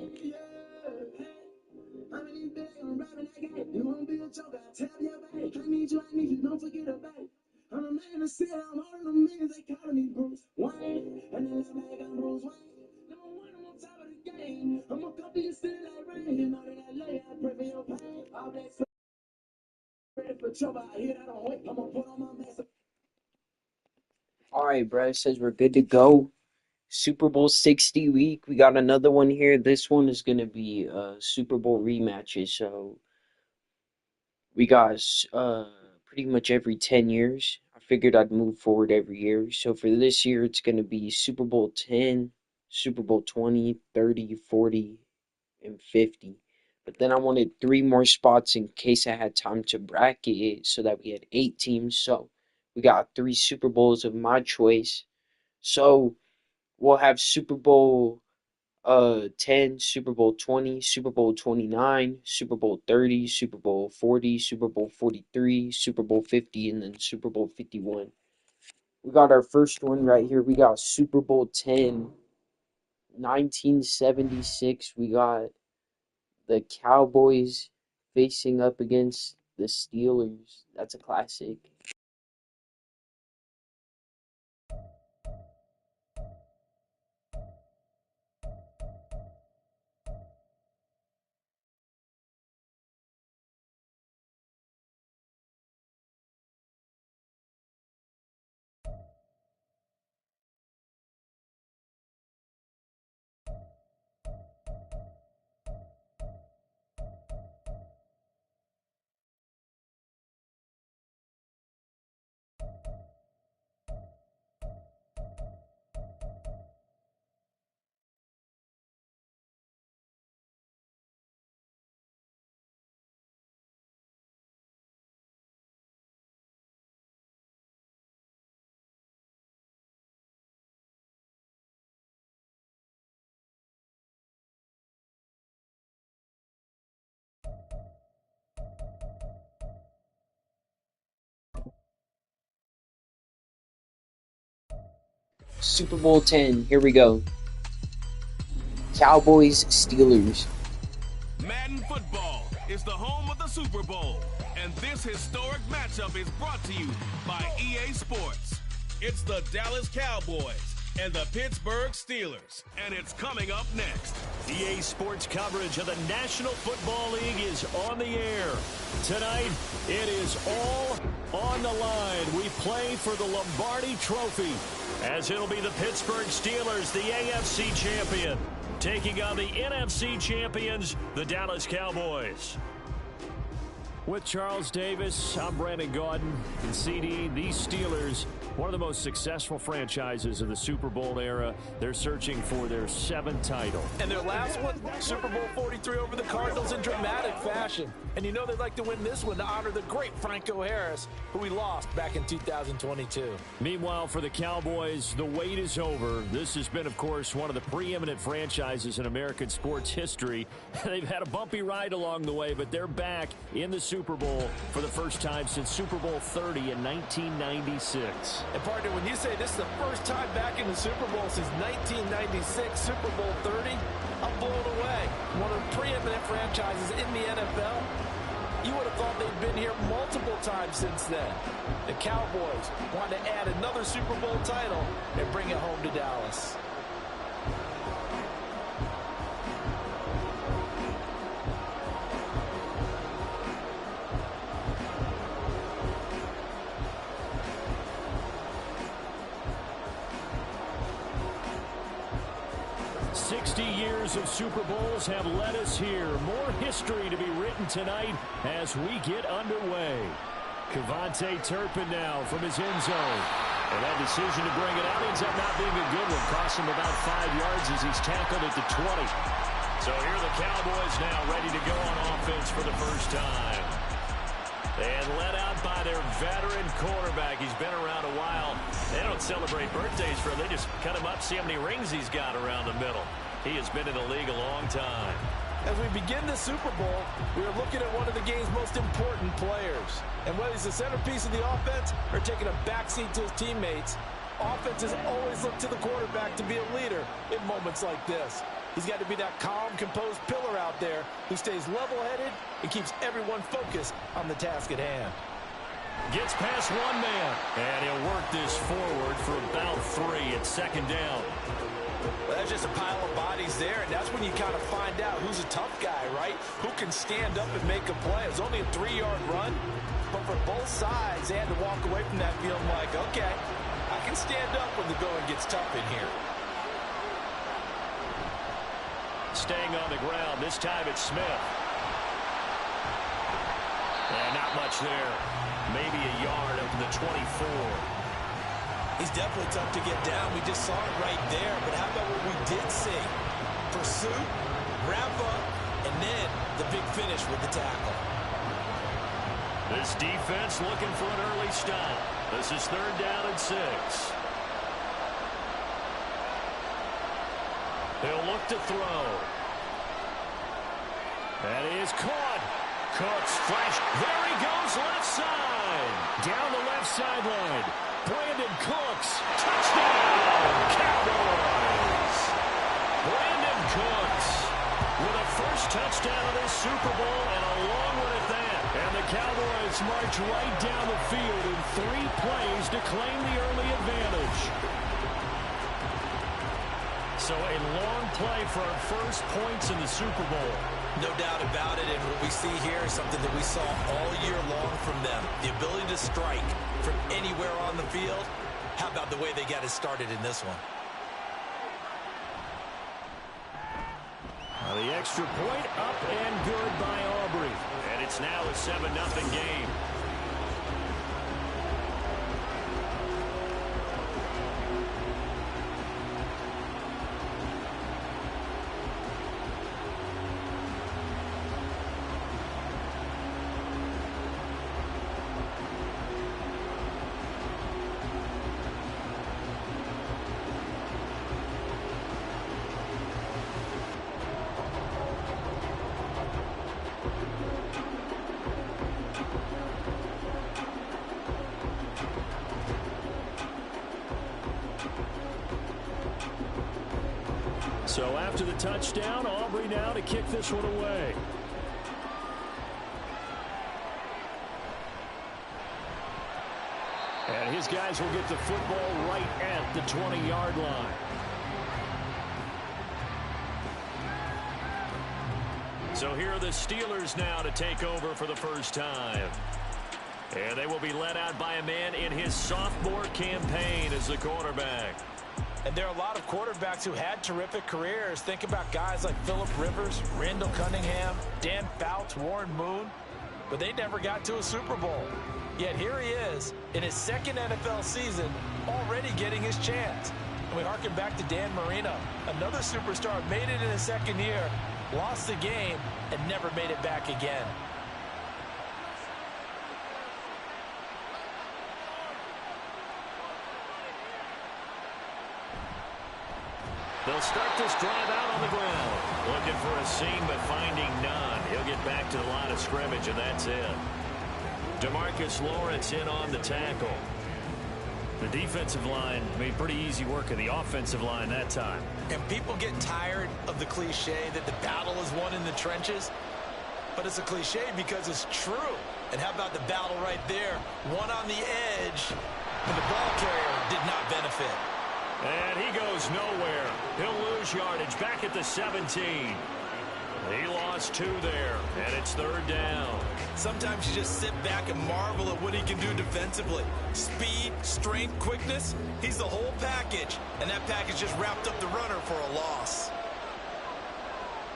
Yeah, I'm in this bag, I'm rapping that game. You won't be a joker, I tell you, babe. I need you, don't forget about it. I'm a man of steel, I'm holding them millions, they calling me Bruce Wayne. And in this bag, I'm Bruce Wayne. Number one, I'm on top of the game. I'm a couple you still like rain. You know that I lay, I pray for your pain. All that stuff, ready for trouble, I hear that on weight. I'm gonna put on my mask. All right, bro. It says we're good to go. Super Bowl 60 week. We got another one here. This one is going to be Super Bowl rematches. So we got pretty much every 10 years. I figured I'd move forward every year. So for this year, it's going to be Super Bowl 10, Super Bowl 20, 30, 40, and 50. But then I wanted three more spots in case I had time to bracket it so that we had 8 teams. So we got three Super Bowls of my choice. So we'll have Super Bowl 10, Super Bowl 20, Super Bowl 29, Super Bowl 30, Super Bowl 40, Super Bowl 43, Super Bowl 50, and then Super Bowl 51. We got our first one right here. We got Super Bowl 10, 1976. We got the Cowboys facing up against the Steelers. That's a classic. Super Bowl 10. Here we go. Cowboys Steelers. Madden Football is the home of the Super Bowl, and this historic matchup is brought to you by EA Sports. It's the Dallas Cowboys and the Pittsburgh Steelers, and it's coming up next. EA Sports coverage of the National Football League is on the air. Tonight, it is all on the line. We play for the Lombardi Trophy, as it'll be the Pittsburgh Steelers, the AFC champion, taking on the NFC champions, the Dallas Cowboys. With Charles Davis, I'm Brandon Gaudin. And CD, these Steelers, one of the most successful franchises of the Super Bowl era. They're searching for their 7th title. And their last one, Super Bowl 43 over the Cardinals in dramatic fashion. And you know they'd like to win this one to honor the great Franco Harris, who we lost back in 2022. Meanwhile, for the Cowboys, the wait is over. This has been, of course, one of the preeminent franchises in American sports history. They've had a bumpy ride along the way, but they're back in the Super Bowl for the first time since Super Bowl 30 in 1996. And partner, when you say this is the first time back in the Super Bowl since 1996, Super Bowl 30, I'm blown away. One of the preeminent franchises in the NFL. You would have thought they'd been here multiple times since then. The Cowboys want to add another Super Bowl title and bring it home to Dallas. Of Super Bowls have led us here. More history to be written tonight as we get underway. Kevontae Turpin now from his end zone. And that decision to bring it out ends up not being a good one. Cost him about 5 yards as he's tackled at the 20. So here are the Cowboys now ready to go on offense for the first time. And led out by their veteran quarterback. He's been around a while. They don't celebrate birthdays for him. They just cut him up, see how many rings he's got around the middle. He has been in the league a long time. As we begin the Super Bowl, we are looking at one of the game's most important players. And whether he's the centerpiece of the offense or taking a backseat to his teammates, offenses always look to the quarterback to be a leader in moments like this. He's got to be that calm, composed pillar out there who stays level-headed and keeps everyone focused on the task at hand. Gets past one man, and he'll work this forward for about 3 at second down. Well, that's just a pile of bodies there, and that's when you kind of find out who's a tough guy, right? Who can stand up and make a play. It was only a 3-yard run, but for both sides, they had to walk away from that feeling like, okay, I can stand up when the going gets tough in here. Staying on the ground, this time it's Smith. And not much there. Maybe a yard up to the 24. He's definitely tough to get down. We just saw it right there. But how about what we did see? Pursuit, wrap up, and then the big finish with the tackle. This defense looking for an early stop. This is 3rd down and 6. He'll look to throw. That is caught. Cooks flash. There he goes, left side. Down the left sideline. Brandon Cooks. Touchdown, Cowboys. Brandon Cooks with a first touchdown of this Super Bowl and a long one at that. And the Cowboys march right down the field in 3 plays to claim the early advantage. So a long play for our first points in the Super Bowl. No doubt about it, and what we see here is something that we saw all year long from them. The ability to strike from anywhere on the field. How about the way they got it started in this one? The extra point up and good by Aubrey. And it's now a 7-0 game. So after the touchdown, Aubrey now to kick this one away. And his guys will get the football right at the 20-yard line. So here are the Steelers now to take over for the first time. And they will be led out by a man in his sophomore campaign as the quarterback. And there are a lot of quarterbacks who had terrific careers. Think about guys like Phillip Rivers, Randall Cunningham, Dan Fouts, Warren Moon. But they never got to a Super Bowl. Yet here he is in his 2nd NFL season, already getting his chance. And we harken back to Dan Marino, another superstar, made it in his 2nd year, lost the game, and never made it back again. They'll start this drive out on the ground. Looking for a seam, but finding none. He'll get back to the line of scrimmage, and that's it. DeMarcus Lawrence in on the tackle. The defensive line made pretty easy work of the offensive line that time. And people get tired of the cliche that the battle is won in the trenches. But it's a cliche because it's true. And how about the battle right there? One on the edge, and the ball carrier did not benefit. And he goes nowhere. He'll lose yardage back at the 17. He lost 2 there, and it's 3rd down. Sometimes you just sit back and marvel at what he can do defensively. Speed, strength, quickness, he's the whole package. And that package just wrapped up the runner for a loss.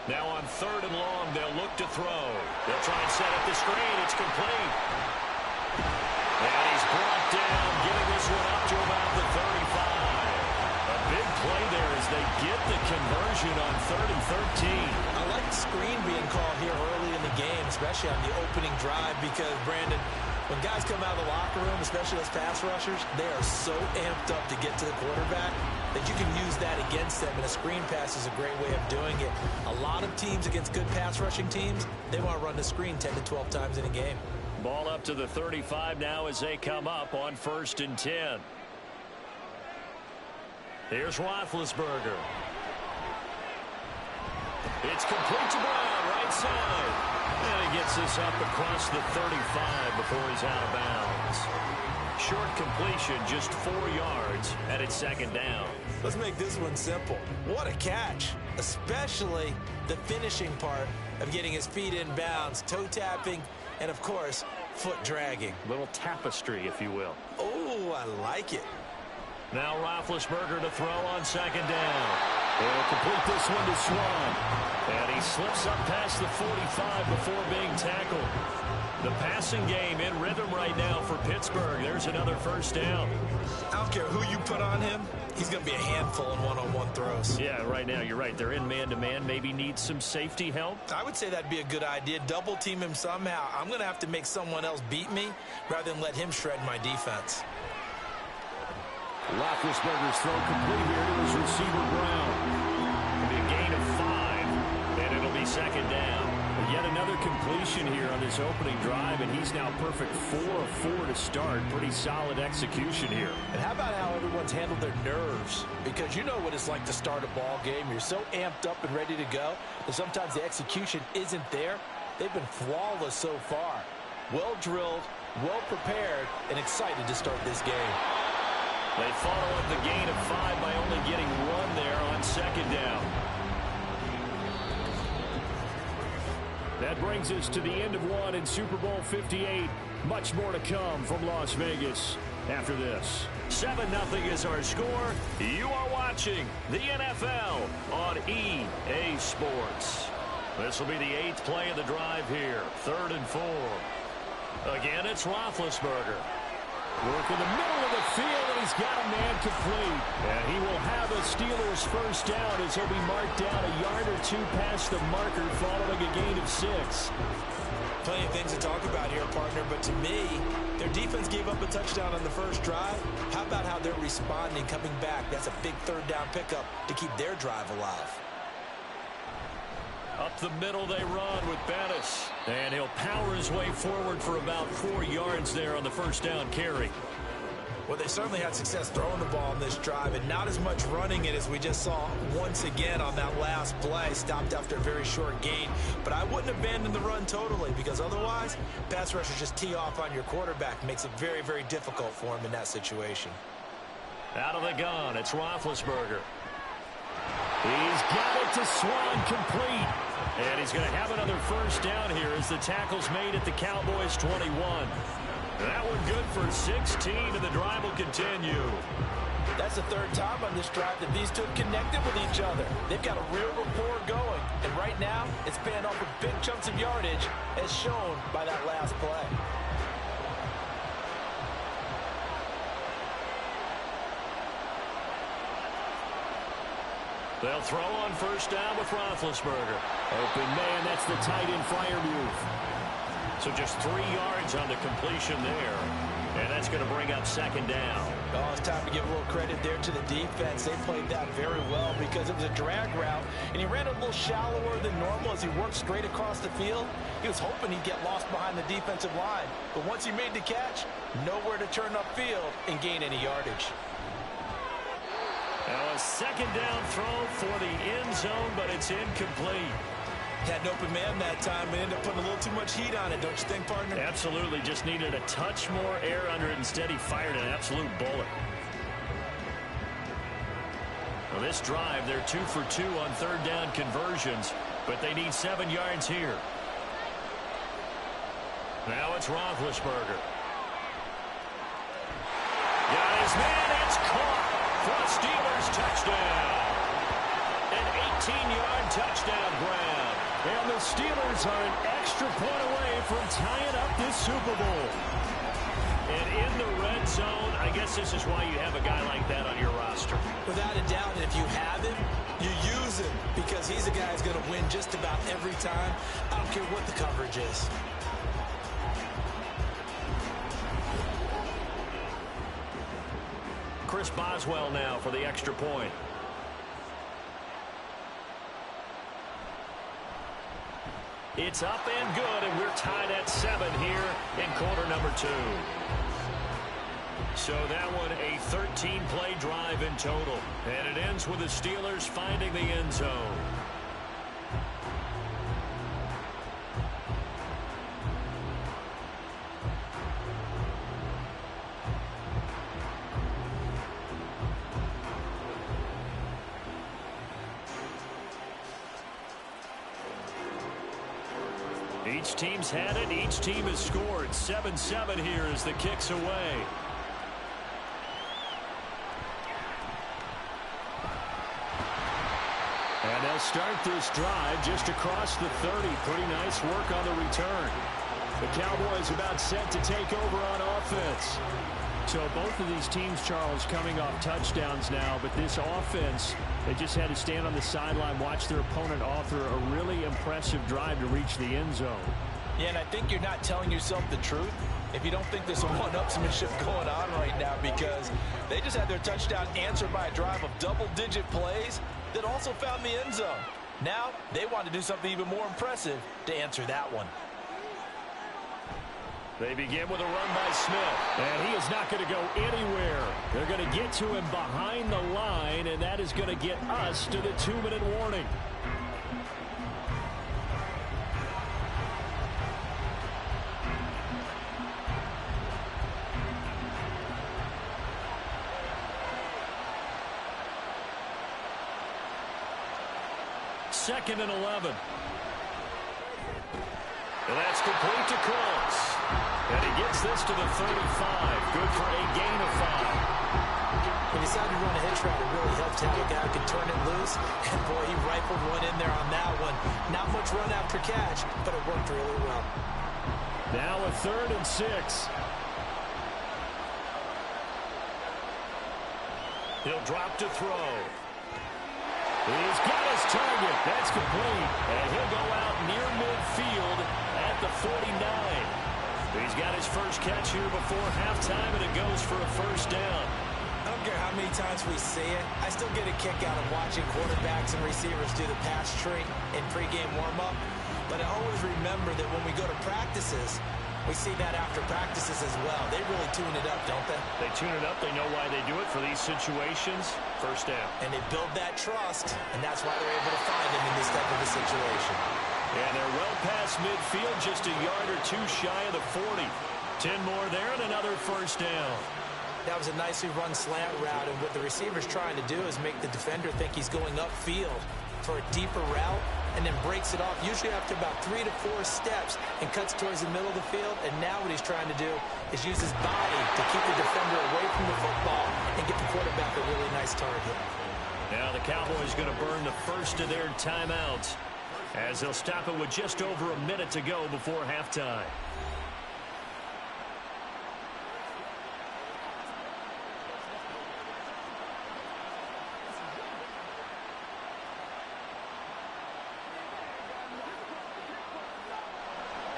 Now on 3rd and long, they'll look to throw. They'll try and set up the screen. It's complete. And he's brought down, getting this one up to about the 35. Big play there as they get the conversion on 3rd and 13. I like the screen being called here early in the game, especially on the opening drive, because, Brandon, when guys come out of the locker room, especially those pass rushers, they are so amped up to get to the quarterback that you can use that against them, and a screen pass is a great way of doing it. A lot of teams against good pass rushing teams, they want to run the screen 10 to 12 times in a game. Ball up to the 35 now as they come up on 1st and 10. Here's Roethlisberger. It's complete to Brown, right side. And he gets this up across the 35 before he's out of bounds. Short completion, just 4 yards, and it's second down. Let's make this one simple. What a catch, especially the finishing part of getting his feet in bounds, toe tapping, and of course, foot dragging. Little tapestry, if you will. Oh, I like it. Now Roethlisberger to throw on second down. He'll complete this one to Swan. And he slips up past the 45 before being tackled. The passing game in rhythm right now for Pittsburgh. There's another first down. I don't care who you put on him. He's going to be a handful in one-on-one throws. Yeah, right now, you're right. They're in man-to-man. Maybe needs some safety help. I would say that'd be a good idea. Double team him somehow. I'm going to have to make someone else beat me rather than let him shred my defense. Roethlisberger's throw complete here to his receiver, Brown. It'll be a gain of 5, and it'll be second down. Yet another completion here on this opening drive, and he's now perfect 4 of 4 to start. Pretty solid execution here. And how about how everyone's handled their nerves? Because you know what it's like to start a ball game. You're so amped up and ready to go that sometimes the execution isn't there. They've been flawless so far. Well drilled, well prepared, and excited to start this game. They follow up the gain of 5 by only getting 1 there on second down. That brings us to the end of one in Super Bowl 58. Much more to come from Las Vegas after this. 7-0 is our score. You are watching the NFL on EA Sports. This will be the 8th play of the drive here. 3rd and 4. Again, it's Roethlisberger. Work in the middle of the field, and he's got a man complete. And he will have a Steelers first down as he'll be marked down a yard or 2 past the marker following a gain of 6. Plenty of things to talk about here, partner, but to me, their defense gave up a touchdown on the first drive. How about how they're responding, coming back? That's a big 3rd down pickup to keep their drive alive. Up the middle they run with Bettis. And he'll power his way forward for about 4 yards there on the first down carry. Well, they certainly had success throwing the ball on this drive, and not as much running it as we just saw once again on that last play. Stopped after a very short gain. But I wouldn't abandon the run totally, because otherwise, pass rushers just tee off on your quarterback. Makes it very, very difficult for him in that situation. Out of the gun, it's Roethlisberger. He's got it to Swan, complete. And he's going to have another first down here as the tackle's made at the Cowboys 21. That one good for 16, and the drive will continue. That's the 3rd time on this drive that these two have connected with each other. They've got a real rapport going. And right now, it's paying off with big chunks of yardage, as shown by that last play. They'll throw on first down with Roethlisberger. Open man, that's the tight end flyer move. So just 3 yards on the completion there. And that's going to bring up second down. Oh, it's time to give a little credit there to the defense. They played that very well because it was a drag route, and he ran a little shallower than normal as he worked straight across the field. He was hoping he'd get lost behind the defensive line. But once he made the catch, nowhere to turn upfield and gain any yardage. Now a second down throw for the end zone, but it's incomplete. Had an open man that time and ended up putting a little too much heat on it, don't you think, partner? Absolutely. Just needed a touch more air under it. Instead, he fired an absolute bullet. Well, this drive, they're 2 for 2 on 3rd down conversions, but they need 7 yards here. Now it's Roethlisberger. Got his man. It's caught for a Steelers touchdown. An 18-yard touchdown grab. And the Steelers are an extra point away from tying up this Super Bowl. And in the red zone, I guess this is why you have a guy like that on your roster. Without a doubt, and if you have him, you use him because he's a guy who's going to win just about every time. I don't care what the coverage is. Chris Boswell now for the extra point. It's up and good, and we're tied at 7 here in quarter number 2. So that one a 13-play drive in total. And it ends with the Steelers finding the end zone. Each team's had it. Each team has scored. 7-7 here as the kick's away. And they'll start this drive just across the 30. Pretty nice work on the return. The Cowboys about set to take over on offense. So both of these teams, Charles, coming off touchdowns now, but this offense, they just had to stand on the sideline, watch their opponent author a really impressive drive to reach the end zone. Yeah, and I think you're not telling yourself the truth if you don't think there's some one-upsmanship going on right now, because they just had their touchdown answered by a drive of double-digit plays that also found the end zone. Now they want to do something even more impressive to answer that one. They begin with a run by Smith, and he is not going to go anywhere. They're going to get to him behind the line, and that is going to get us to the 2-minute warning. Second and 11. And that's complete to Close. And he gets this to the 35. Good for a gain of 5. He decided to run a hitch route. It really helped to have a guy who could turn it loose. And, boy, he rifled one in there on that one. Not much run after catch, but it worked really well. Now a 3rd and 6. He'll drop to throw. He's got his target. That's complete. And he'll go out near midfield at the 49. He's got his first catch here before halftime, and it goes for a first down. I don't care how many times we see it. I still get a kick out of watching quarterbacks and receivers do the pass tree in pregame warm-up. But I always remember that when we go to practices, we see that after practices as well. They really tune it up, don't they? They tune it up. They know why they do it for these situations. First down. And they build that trust, and that's why they're able to find him in this type of a situation. And they're well past midfield, just a yard or two shy of the 40. 10 more there and another first down. That was a nicely run slant route, and what the receiver's trying to do is make the defender think he's going upfield for a deeper route, and then breaks it off, usually after about 3 to 4 steps, and cuts towards the middle of the field. And now what he's trying to do is use his body to keep the defender away from the football and get the quarterback a really nice target. Now the Cowboys going to burn the first of their timeouts as they'll stop it with just over a minute to go before halftime.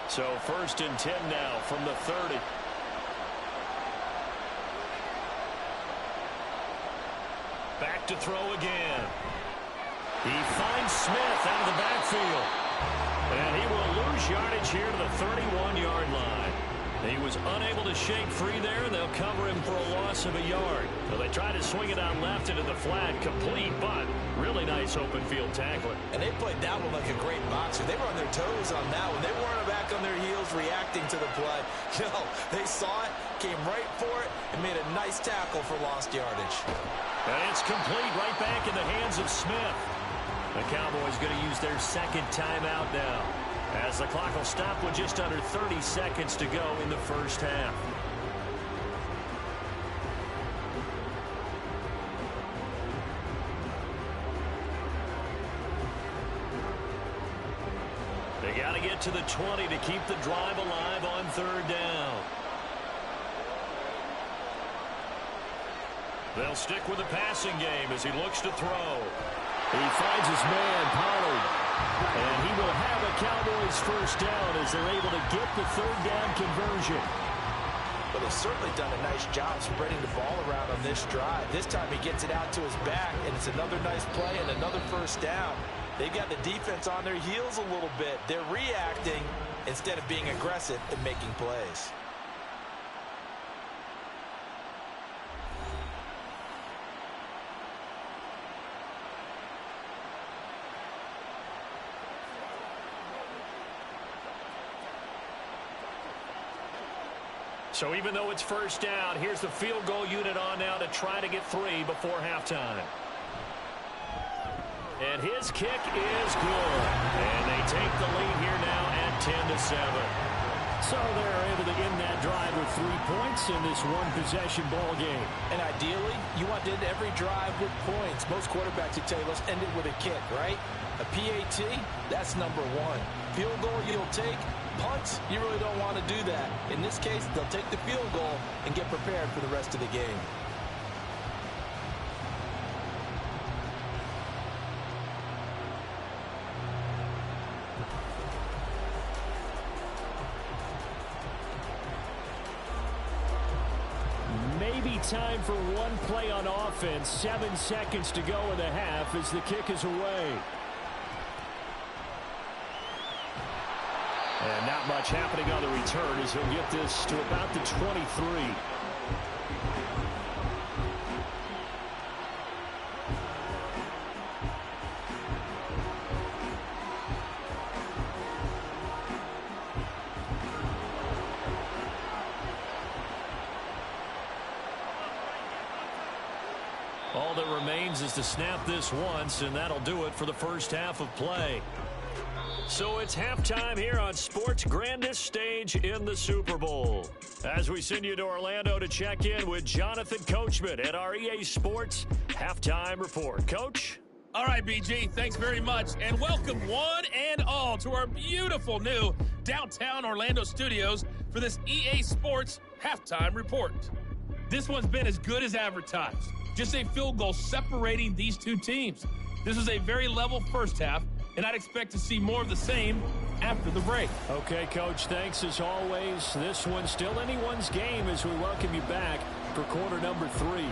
So 1st and 10 now from the 30. Back to throw again. He finds Smith out of the backfield. And he will lose yardage here to the 31-yard line. He was unable to shake free there, and they'll cover him for a loss of a yard. So they try to swing it out left into the flat, complete, but really nice open field tackling. And they played that one like a great boxer. They were on their toes on that one. They weren't back on their heels reacting to the play. No, they saw it, came right for it, and made a nice tackle for lost yardage. And it's complete right back in the hands of Smith. The Cowboys going to use their second timeout now, as the clock will stop with just under 30 seconds to go in the first half. They got to get to the 20 to keep the drive alive on 3rd down. They'll stick with the passing game as he looks to throw. He finds his man, Pollard. And he will have a Cowboys first down as they're able to get the 3rd down conversion. But they've certainly done a nice job spreading the ball around on this drive. This time he gets it out to his back, and it's another nice play and another first down. They've got the defense on their heels a little bit. They're reacting instead of being aggressive and making plays. So even though it's first down, here's the field goal unit on now to try to get 3 before halftime. And his kick is good. And they take the lead here now at 10-7. So they're able to end that drive with 3 points in this one-possession ball game. And ideally, you want to end every drive with points. Most quarterbacks would tell you, let's end it with a kick, right? A PAT, that's number one. Field goal you'll take. Punts, you really don't want to do that. In this case, they'll take the field goal and get prepared for the rest of the game. Time for one play on offense. 7 seconds to go in the half as the kick is away. And not much happening on the return as he'll get this to about the 23. All that remains is to snap this once, and that'll do it for the first half of play. So it's halftime here on sports' grandest stage in the Super Bowl. As we send you to Orlando to check in with Jonathan Coachman at our EA Sports Halftime Report. Coach? All right, BG, thanks very much, and welcome one and all to our beautiful new downtown Orlando studios for this EA Sports Halftime Report. This one's been as good as advertised. Just a field goal separating these two teams. This was a very level first half, and I'd expect to see more of the same after the break. Okay, Coach, thanks as always. This one's still anyone's game as we welcome you back for quarter number 3.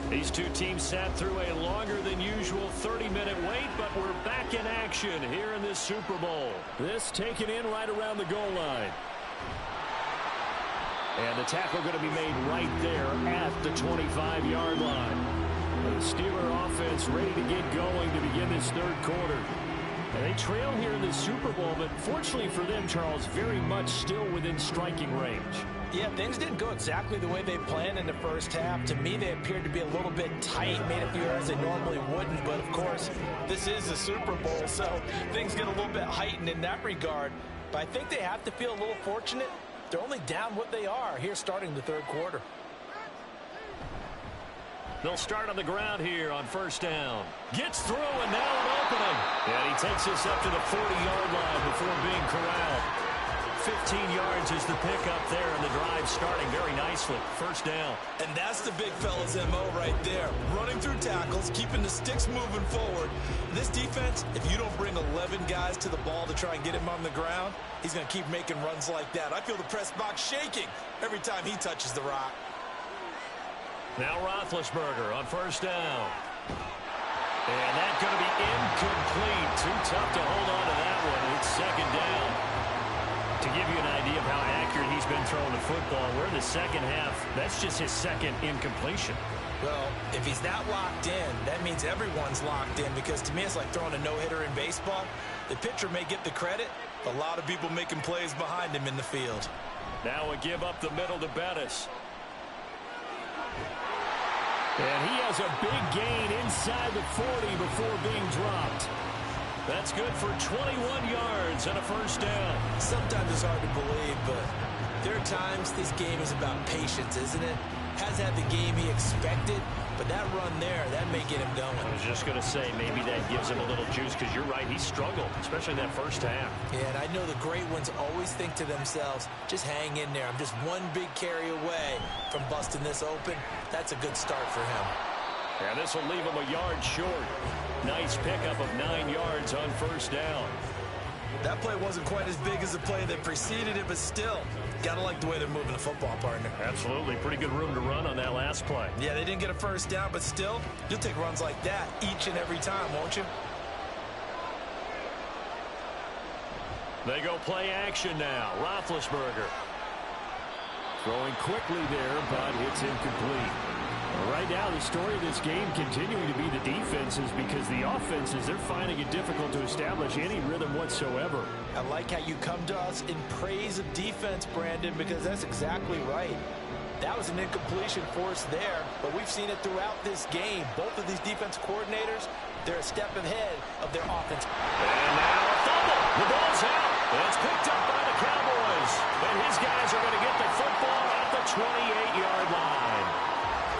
These two teams sat through a longer than usual 30-minute wait, but we're back in action here in this Super Bowl. This taken in right around the goal line. And the tackle going to be made right there at the 25-yard line. The Steeler offense ready to get going to begin this third quarter. And they trail here in the Super Bowl, but fortunately for them, Charles, very much still within striking range. Yeah, things didn't go exactly the way they planned in the first half. To me, they appeared to be a little bit tight, made a few errors they normally wouldn't. But, of course, this is the Super Bowl, so things get a little bit heightened in that regard. But I think they have to feel a little fortunate. They're only down what they are here starting the third quarter. They'll start on the ground here on first down. Gets through, and now an opening. And he takes us up to the 40-yard line before being corralled. 15 yards is the pickup there, and the drive starting very nicely. First down. And that's the big fella's MO right there. Running through tackles, keeping the sticks moving forward. This defense, if you don't bring 11 guys to the ball to try and get him on the ground, he's going to keep making runs like that. I feel the press box shaking every time he touches the rock. Now Roethlisberger on first down. And that's going to be incomplete. Too tough to hold on to that one. It's second down. To give you an idea of how accurate he's been throwing the football, we're in the second half. That's just his second incompletion. Well, if he's that locked in, that means everyone's locked in, because to me it's like throwing a no-hitter in baseball. The pitcher may get the credit, A lot of people making plays behind him in the field. Now a give up the middle to Bettis. And he has a big gain inside the 40 before being dropped. That's good for 21 yards and a first down. Sometimes it's hard to believe, but there are times this game is about patience, isn't it? Has had the game he expected, but that run there, that may get him going. I was just going to say, maybe that gives him a little juice, because you're right, he struggled, especially that first half. Yeah, and I know the great ones always think to themselves, just hang in there. I'm just one big carry away from busting this open. That's a good start for him. And this will leave him a yard short. Nice pickup of 9 yards on first down. That play wasn't quite as big as the play that preceded it, but still, got to like the way they're moving the football, partner. Absolutely. Pretty good room to run on that last play. Yeah, they didn't get a first down, but still, you'll take runs like that each and every time, won't you? They go play action now. Roethlisberger. Throwing quickly there, but it's incomplete. Right now, the story of this game continuing to be the defenses, because the offenses, they're finding it difficult to establish any rhythm whatsoever. I like how you come to us in praise of defense, Brandon, because that's exactly right. That was an incompletion force there, but we've seen it throughout this game. Both of these defense coordinators, they're a step ahead of their offense. And now a fumble. The ball's out. It's picked up by the Cowboys. And his guys are going to get the football at the 28-yard line.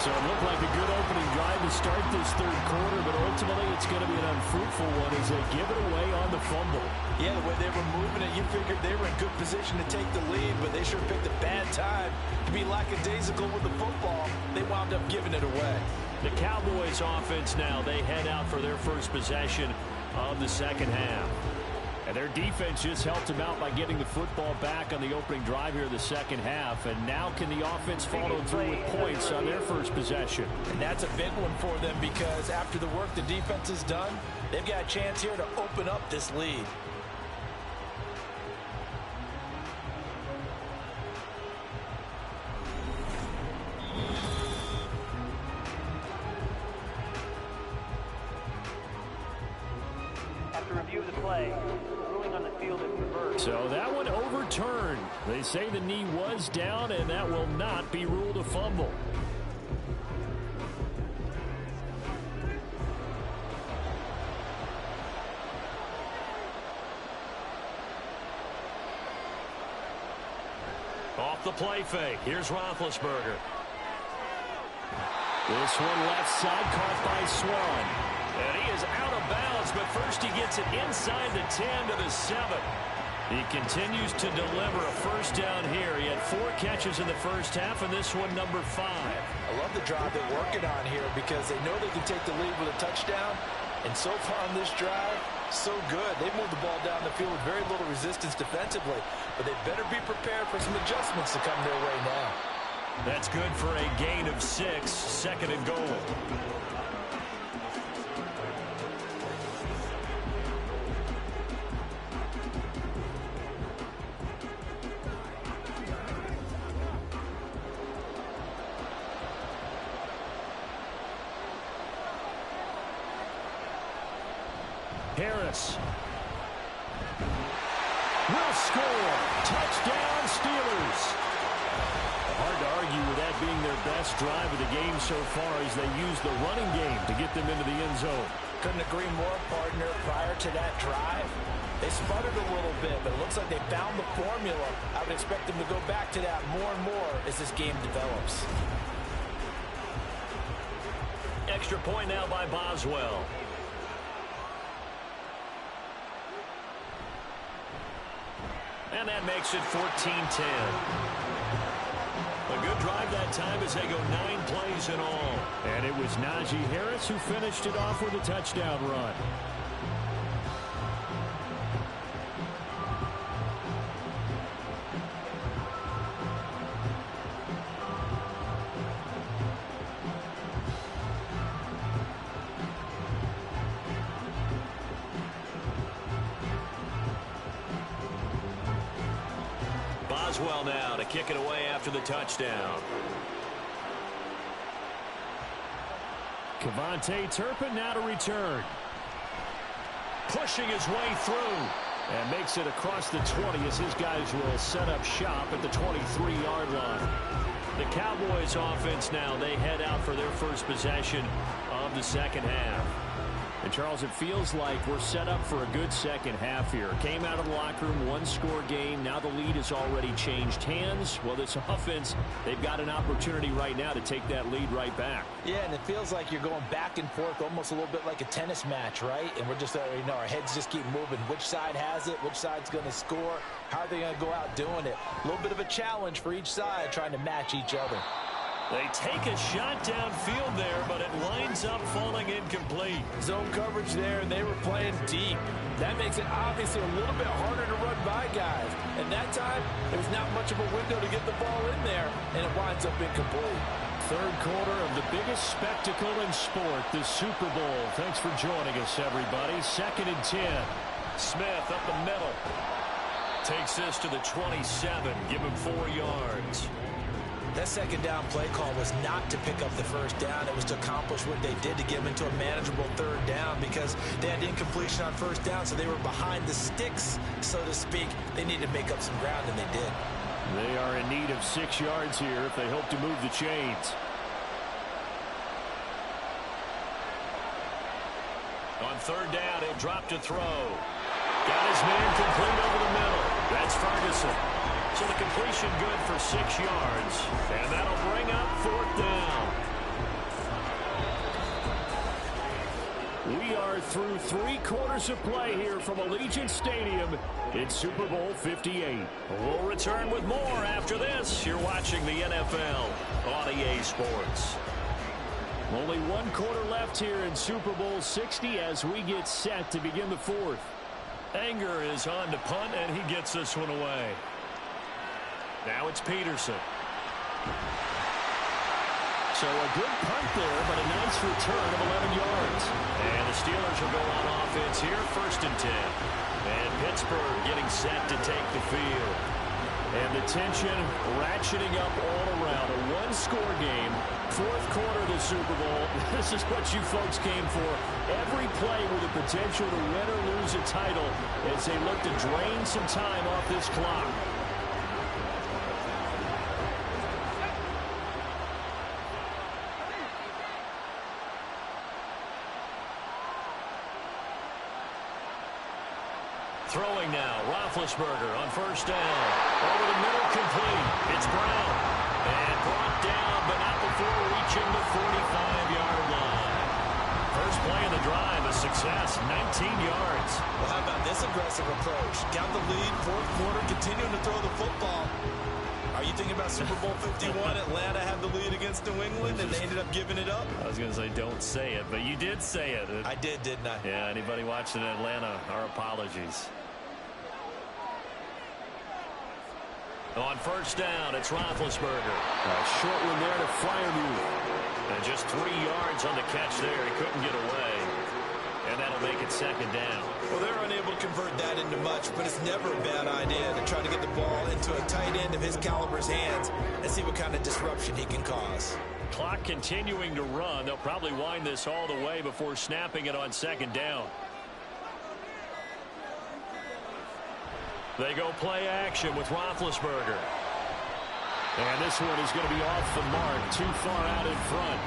So it looked like a good opening drive to start this third quarter, but ultimately it's going to be an unfruitful one as they give it away on the fumble. Yeah, the way they were moving it, you figured they were in good position to take the lead, but they sure picked a bad time to be lackadaisical with the football. They wound up giving it away. The Cowboys offense now, they head out for their first possession of the second half. And their defense just helped them out by getting the football back on the opening drive here in the second half. And now can the offense follow through with points on their first possession? And that's a big one for them, because after the work the defense has done, they've got a chance here to open up this lead. After review of the play, ruling on the field is reversed. So that one overturned. They say the knee was down, and that will not be ruled a fumble. Off the play fake. Here's Roethlisberger. This one left side, caught by Swan. And he is out of bounds, but first he gets it inside the 10 to the 7. He continues to deliver a first down here. He had 4 catches in the first half, and this one number 5. I love the drive they're working on here, because they know they can take the lead with a touchdown. And so far on this drive, so good. They moved the ball down the field with very little resistance defensively, but they better be prepared for some adjustments to come their way now. That's good for a gain of 6, second and goal. Harris will score. Touchdown, Steelers. Hard to argue with that being their best drive of the game so far, as they use the running game to get them into the end zone. Couldn't agree more, partner. Prior to that drive, they sputtered a little bit, but it looks like they found the formula. I would expect them to go back to that more and more as this game develops. Extra point now by Boswell. And that makes it 14-10. A good drive that time as they go 9 plays in all. And it was Najee Harris who finished it off with a touchdown run. Boswell now to kick it away after the touchdown. Cavante Turpin now to return. Pushing his way through. And makes it across the 20 as his guys will set up shop at the 23-yard line. The Cowboys offense now, they head out for their first possession of the second half. And Charles, it feels like we're set up for a good second half here. Came out of the locker room, 1-score game. Now the lead has already changed hands. Well, this offense, they've got an opportunity right now to take that lead right back. Yeah, and it feels like you're going back and forth, almost a little bit like a tennis match, right? And we're just, our heads just keep moving. Which side has it? Which side's going to score? How are they going to go out doing it? A little bit of a challenge for each side, trying to match each other. They take a shot downfield there, but it winds up falling incomplete. Zone coverage there, and they were playing deep. That makes it obviously a little bit harder to run by guys. And that time, there was not much of a window to get the ball in there, and it winds up incomplete. Third quarter of the biggest spectacle in sport, the Super Bowl. Thanks for joining us, everybody. 2nd and 10. Smith up the middle. Takes this to the 27. Give him 4 yards. That second down play call was not to pick up the first down. It was to accomplish what they did to get them into a manageable third down because they had incompletion on first down, so they were behind the sticks, so to speak. They needed to make up some ground, and they did. They are in need of 6 yards here if they hope to move the chains. On third down, he'll drop to throw. Got his man complete over the middle. That's Ferguson. So the completion good for 6 yards. And that'll bring up 4th down. We are through 3 quarters of play here from Allegiant Stadium. It's Super Bowl 58. We'll return with more after this. You're watching the NFL on EA Sports. Only 1 quarter left here in Super Bowl 60 as we get set to begin the 4th. Anger is on to punt, and he gets this one away. Now it's Peterson. So a good punt there, but a nice return of 11 yards. And the Steelers will go on offense here, 1st and 10. And Pittsburgh getting set to take the field. And the tension ratcheting up all around. A 1-score game, 4th quarter of the Super Bowl. This is what you folks came for. Every play with the potential to win or lose a title as they look to drain some time off this clock. Throwing now, Roethlisberger on 1st down. Over the middle, complete. It's Brown. And brought down, but not before reaching the 45-yard line. First play of the drive, a success, 19 yards. Well, how about this aggressive approach? Got the lead, 4th quarter, continuing to throw the football. Are you thinking about Super Bowl 51? Atlanta had the lead against New England, and they ended up giving it up? I was going to say, don't say it, but you did say it. I did, didn't I? Yeah, anybody watching Atlanta, our apologies. On 1st down, it's Roethlisberger. A short one there to Freiermuth. And just 3 yards on the catch there. He couldn't get away. And that'll make it 2nd down. Well, they're unable to convert that into much, but it's never a bad idea to try to get the ball into a tight end of his caliber's hands and see what kind of disruption he can cause. Clock continuing to run. They'll probably wind this all the way before snapping it on 2nd down. They go play action with Roethlisberger. And this one is going to be off the mark, too far out in front.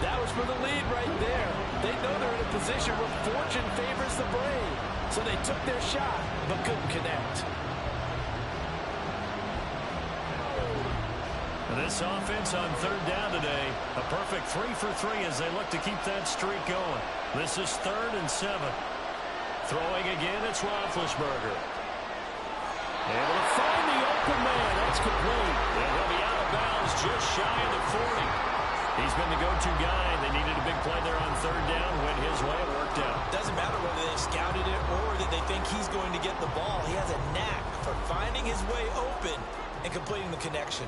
That was for the lead right there. They know they're in a position where fortune favors the brave. So they took their shot, but couldn't connect. This offense on 3rd down today, a perfect 3 for 3 as they look to keep that streak going. This is 3rd and 7. Throwing again, it's Roethlisberger. Able to find the open man. That's complete. And he'll be out of bounds just shy of the 40. He's been the go-to guy. They needed a big play there on 3rd down. Went his way. It worked out. Doesn't matter whether they scouted it or that they think he's going to get the ball. He has a knack for finding his way open and completing the connection.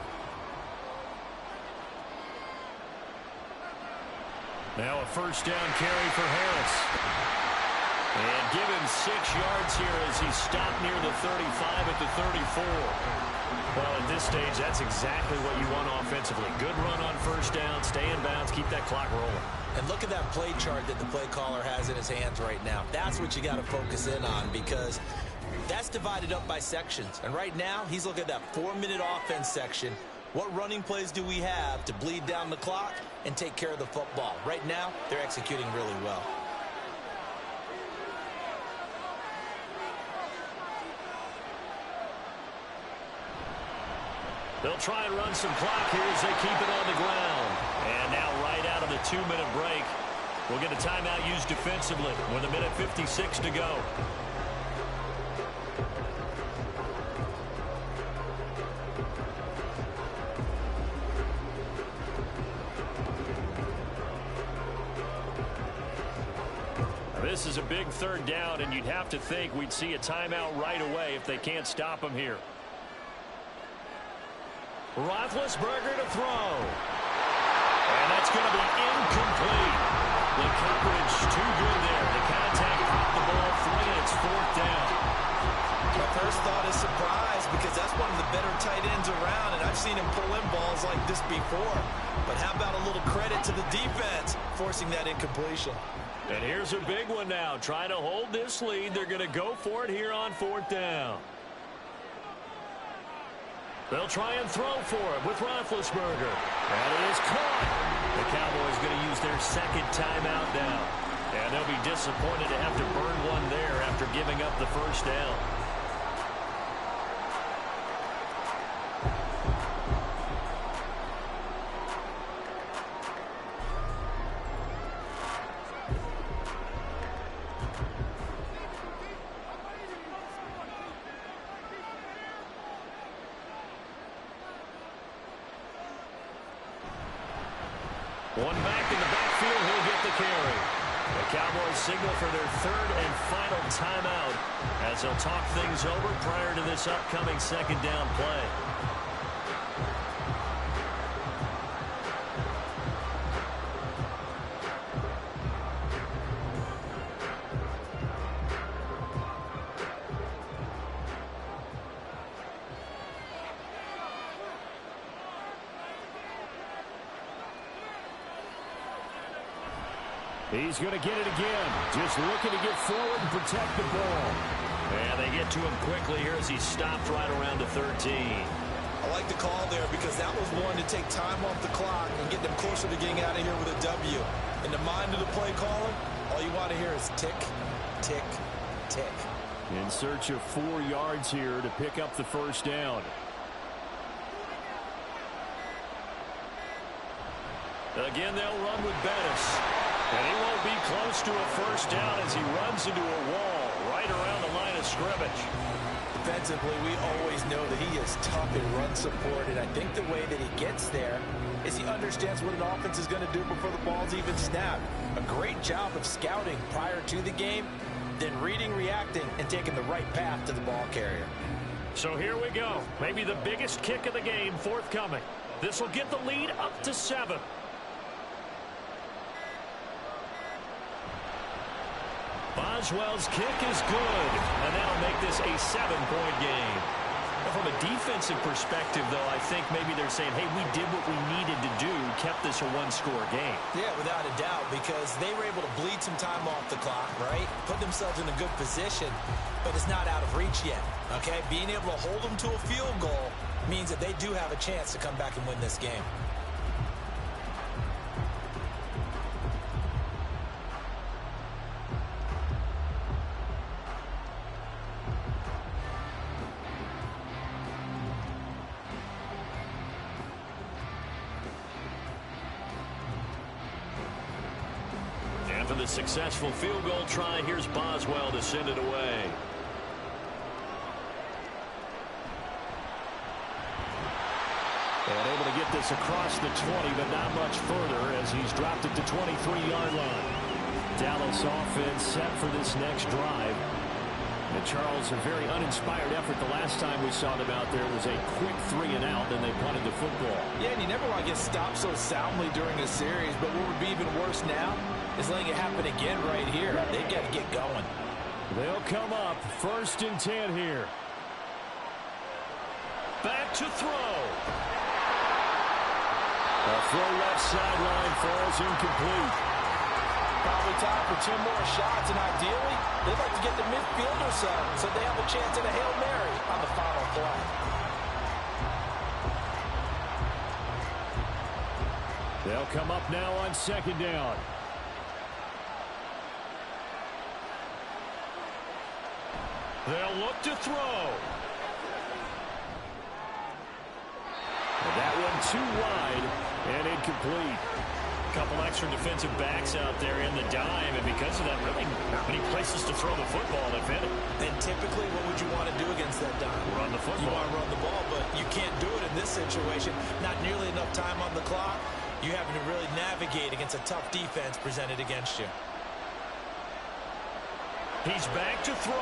Now a 1st down carry for Harris. And give him 6 yards here as he stopped near the 35 at the 34. Well, at this stage, that's exactly what you want offensively. Good run on 1st down, stay in bounds, keep that clock rolling. And look at that play chart that the play caller has in his hands right now. That's what you got to focus in on because that's divided up by sections. And right now, he's looking at that 4-minute offense section. What running plays do we have to bleed down the clock and take care of the football? Right now, they're executing really well. They'll try and run some clock here as they keep it on the ground. And now right out of the 2-minute break, we'll get a timeout used defensively with 1:56 to go. this is a big third down, and you'd have to think we'd see a timeout right away if they can't stop him here. Roethlisberger to throw. And that's going to be incomplete. The coverage too good there. The contact popped the ball free, and it's fourth down. My first thought is surprise, because that's one of the better tight ends around, and I've seen him pull in balls like this before. But how about a little credit to the defense forcing that incompletion? And here's a big one now. Trying to hold this lead. They're going to go for it here on fourth down. They'll try and throw for it with Roethlisberger. And it is caught. The Cowboys going to use their second timeout now. And they'll be disappointed to have to burn one there after giving up the first down. One back in the backfield, he'll get the carry. The Cowboys signal for their third and final timeout as they'll talk things over prior to this upcoming second down play. He's going to get it again. Just looking to get forward and protect the ball. And they get to him quickly here as he stopped right around the 13. I like the call there because that was one to take time off the clock and get them closer to getting out of here with a W. In the mind of the play caller, all you want to hear is tick, tick, tick. In search of 4 yards here to pick up the first down. Again, they'll run with Bettis. And he won't be close to a first down as he runs into a wall right around the line of scrimmage. Defensively, we always know that he is tough in run support, and I think the way that he gets there is he understands what an offense is going to do before the ball's even snapped. A great job of scouting prior to the game, then reading, reacting, and taking the right path to the ball carrier. So here we go. Maybe the biggest kick of the game forthcoming. This will get the lead up to 7. Boswell's kick is good, and that'll make this a 7-point game. From a defensive perspective, though, I think maybe they're saying, hey, we did what we needed to do, kept this a one-score game. Yeah, without a doubt, because they were able to bleed some time off the clock, right? Put themselves in a good position, but it's not out of reach yet, okay? Being able to hold them to a field goal means that they do have a chance to come back and win this game. For the successful field goal try, here's Boswell to send it away. And able to get this across the 20, but not much further as he's dropped it to 23-yard line. Dallas offense set for this next drive. And Charles, a very uninspired effort. The last time we saw them out there was a quick 3-and-out, then they punted the football. Yeah, and you never want to get stopped so soundly during a series, but what would be even worse now is letting it happen again right here. They've got to get going. They'll come up 1st and 10 here. Back to throw. A throw left sideline falls incomplete. Probably time for 2 more shots, and ideally, they'd like to get the midfield or so they have a chance at a Hail Mary on the final play. They'll come up now on 2nd down. They'll look to throw. And that one too wide and incomplete. A couple extra defensive backs out there in the dime, and because of that, really not many places to throw the football, if any. And typically, what would you want to do against that dime? Run the football. You want to run the ball, but you can't do it in this situation. Not nearly enough time on the clock. You having to really navigate against a tough defense presented against you. He's back to throw.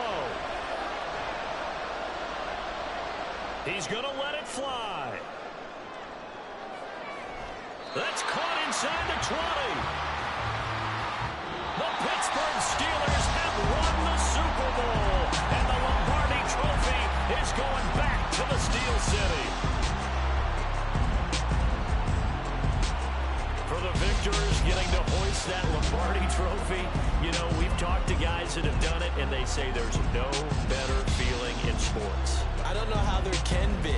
He's going to let it fly. That's caught inside the 20. The Pittsburgh Steelers have won the Super Bowl, and the Lombardi Trophy is going back to the Steel City. For the victors getting to hoist that Lombardi Trophy, you know, we've talked to guys that have done it, and they say there's no better feeling in sports. I don't know how there can be.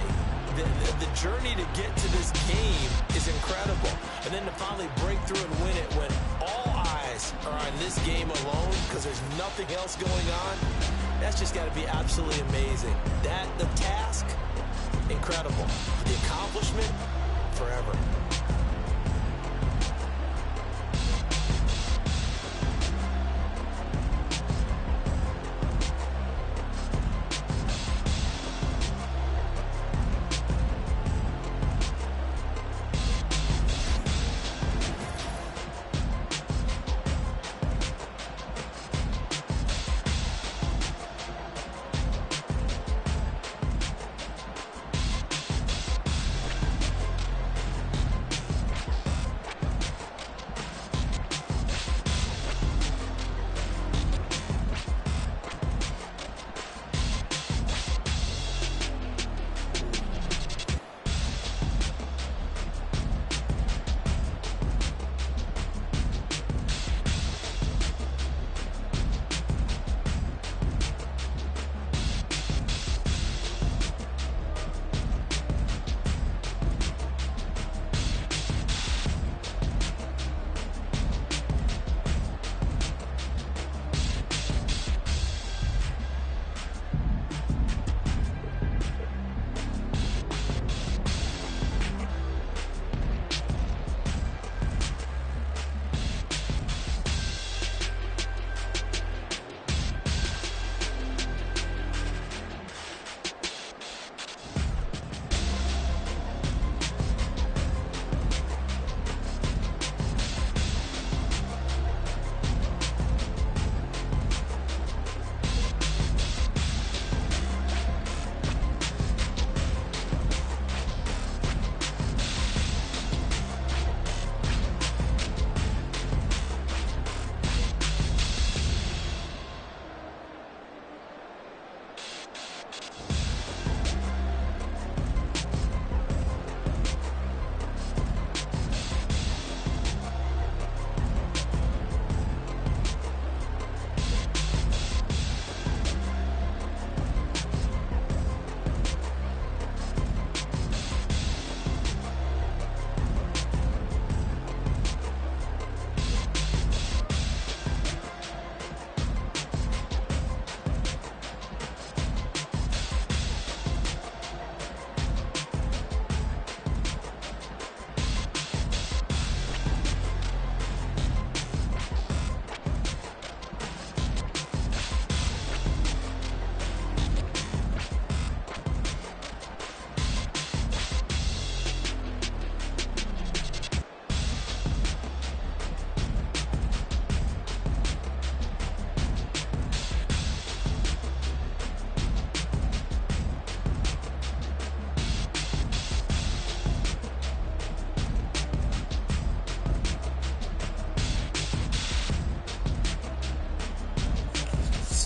The journey to get to this game is incredible. And then to finally break through and win it when all eyes are on this game alone because there's nothing else going on, that's just got to be absolutely amazing. The task, incredible. The accomplishment, forever.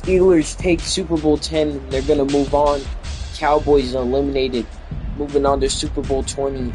Steelers take Super Bowl 10. They're going to move on. Cowboys eliminated. Moving on to Super Bowl 20.